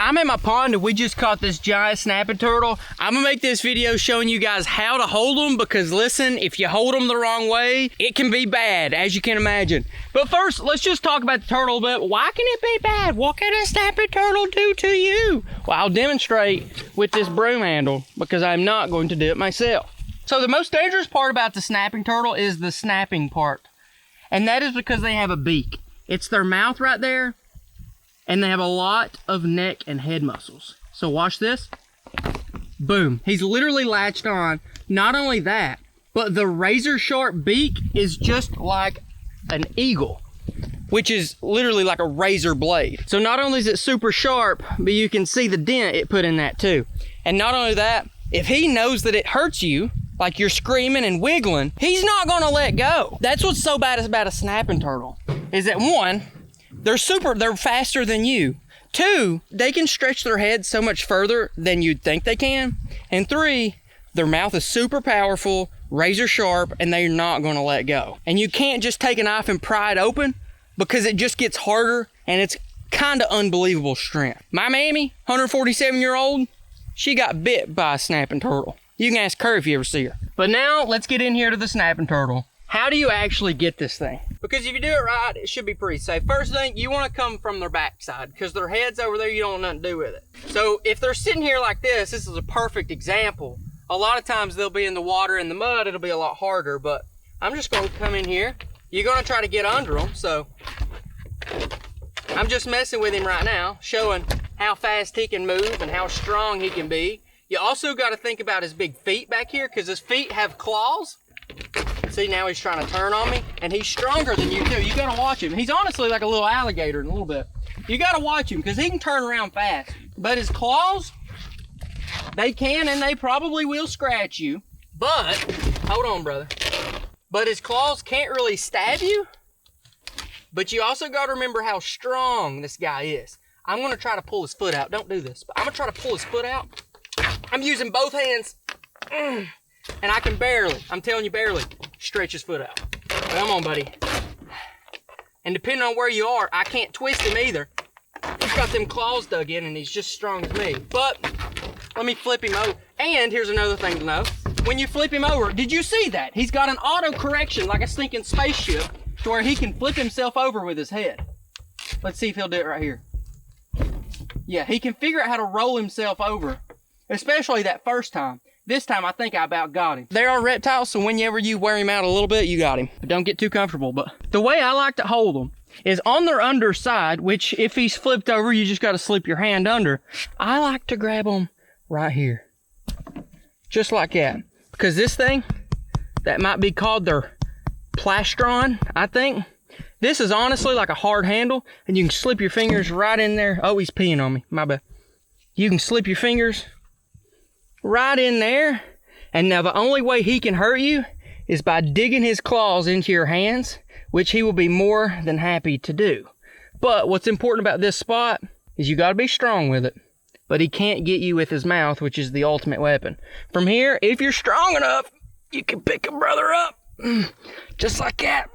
I'm in my pond and we just caught this giant snapping turtle. I'm gonna make this video showing you guys how to hold them because listen, if you hold them the wrong way, it can be bad, as you can imagine. But first, let's just talk about the turtle a bit. Why can it be bad? What can a snapping turtle do to you? Well, I'll demonstrate with this broom handle because I'm not going to do it myself. So the most dangerous part about the snapping turtle is the snapping part. And that is because they have a beak. It's their mouth right there. And they have a lot of neck and head muscles. So watch this. Boom. He's literally latched on. Not only that, but the razor sharp beak is just like an eagle, which is literally like a razor blade. So not only is it super sharp, but you can see the dent it put in that too. And not only that, if he knows that it hurts you, like you're screaming and wiggling, he's not gonna let go. That's what's so bad about a snapping turtle, is that one, they're faster than you. Two, they can stretch their head so much further than you'd think they can. And three, their mouth is super powerful, razor sharp, and they're not gonna let go. And you can't just take a knife and pry it open because it just gets harder and it's kind of unbelievable strength. My mammy, 147-year-old, she got bit by a snapping turtle. You can ask her if you ever see her. But now let's get in here to the snapping turtle. How do you actually get this thing? Because if you do it right, it should be pretty safe. First thing, you want to come from their backside because their head's over there, you don't want nothing to do with it. So if they're sitting here like this is a perfect example. A lot of times they'll be in the water and the mud, it'll be a lot harder, but I'm just going to come in here. You're going to try to get under them, so I'm just messing with him right now, showing how fast he can move and how strong he can be. You also got to think about his big feet back here because his feet have claws. See, now he's trying to turn on me, and he's stronger than you too. You gotta watch him. He's honestly like a little alligator in a little bit. You gotta watch him because he can turn around fast. But his claws, they can and they probably will scratch you. But, hold on, brother. But his claws can't really stab you. But you also gotta remember how strong this guy is. I'm gonna try to pull his foot out. Don't do this, but I'm gonna try to pull his foot out. I'm using both hands. And I can barely, I'm telling you barely, stretch his foot out. Come on, buddy. And depending on where you are, I can't twist him either. He's got them claws dug in and he's just strong as me. But, let me flip him over. And here's another thing to know. When you flip him over, did you see that? He's got an auto correction like a stinking spaceship to where he can flip himself over with his head. Let's see if he'll do it right here. Yeah, he can figure out how to roll himself over, especially that first time. This time, I think I about got him. They are reptiles, so whenever you wear him out a little bit, you got him. But don't get too comfortable. But the way I like to hold them is on their underside, which if he's flipped over, you just got to slip your hand under. I like to grab them right here. Just like that. Because this thing, that might be called their plastron, I think. This is honestly like a hard handle, and you can slip your fingers right in there. Oh, he's peeing on me. My bad. You can slip your fingers right in there, and now the only way he can hurt you is by digging his claws into your hands, which he will be more than happy to do. But what's important about this spot is you got to be strong with it, but he can't get you with his mouth, which is the ultimate weapon. From here, if you're strong enough, you can pick a brother up just like that.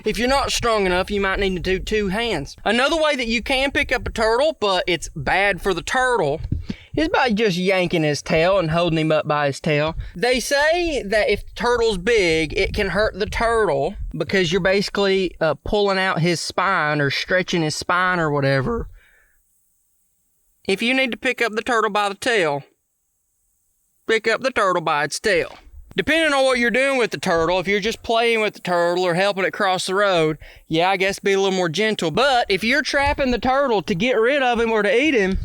If you're not strong enough, you might need to do two hands. Another way that you can pick up a turtle, but it's bad for the turtle, is by just yanking his tail and holding him up by his tail. They say that if the turtle's big, it can hurt the turtle because you're basically pulling out his spine or stretching his spine or whatever. If you need to pick up the turtle by the tail, pick up the turtle by its tail. Depending on what you're doing with the turtle, if you're just playing with the turtle or helping it cross the road, yeah, I guess be a little more gentle. But if you're trapping the turtle to get rid of him or to eat him,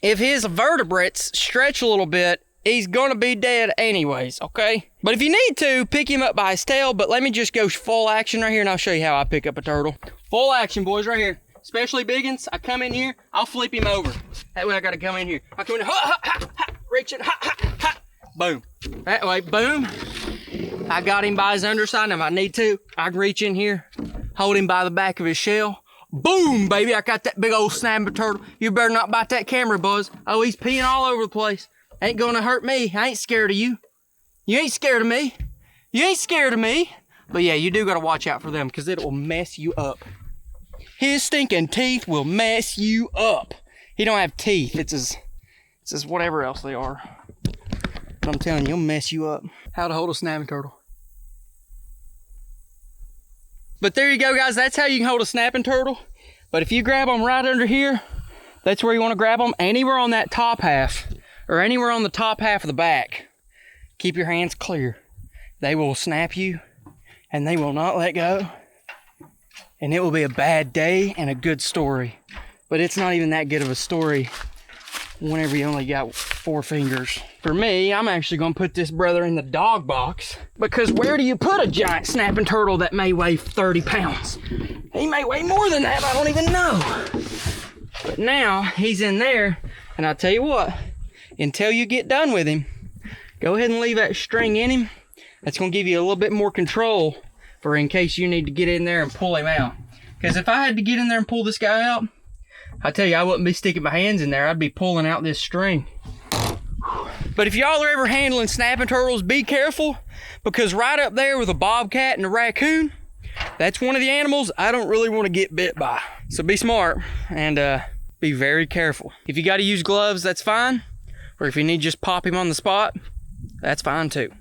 if his vertebrates stretch a little bit, he's gonna be dead anyways, okay? But if you need to, pick him up by his tail, but let me just go full action right here and I'll show you how I pick up a turtle. Full action, boys, right here. Especially big ones, I come in here, I'll flip him over. That way I gotta come in here. I come in, ha, ha, ha, ha, reach it, ha, ha, ha. Boom. That way, boom. I got him by his underside, and if I need to, I can reach in here, hold him by the back of his shell. Boom, baby, I got that big old snapping turtle. You better not bite that camera, Buzz. Oh, he's peeing all over the place. Ain't gonna hurt me. I ain't scared of you. You ain't scared of me. You ain't scared of me. But yeah, you do gotta watch out for them, because it will mess you up. His stinking teeth will mess you up. He don't have teeth. It's his whatever else they are. But I'm telling you, he'll mess you up. How to hold a snapping turtle. But there you go, guys. That's how you can hold a snapping turtle. But if you grab them right under here, that's where you want to grab them. Anywhere on that top half, or anywhere on the top half of the back. Keep your hands clear. They will snap you, and they will not let go. And it will be a bad day and a good story. But it's not even that good of a story whenever you only got 4 fingers. For me, I'm actually gonna put this brother in the dog box, because where do you put a giant snapping turtle that may weigh 30 pounds? He may weigh more than that, I don't even know. But now he's in there, and I'll tell you what, until you get done with him, go ahead and leave that string in him. That's gonna give you a little bit more control for in case you need to get in there and pull him out. Because if I had to get in there and pull this guy out, I tell you, I wouldn't be sticking my hands in there. I'd be pulling out this string. But if y'all are ever handling snapping turtles, be careful, because right up there with a bobcat and a raccoon, that's one of the animals I don't really want to get bit by. So be smart and be very careful. If you got to use gloves, that's fine. Or if you need to just pop him on the spot, that's fine too.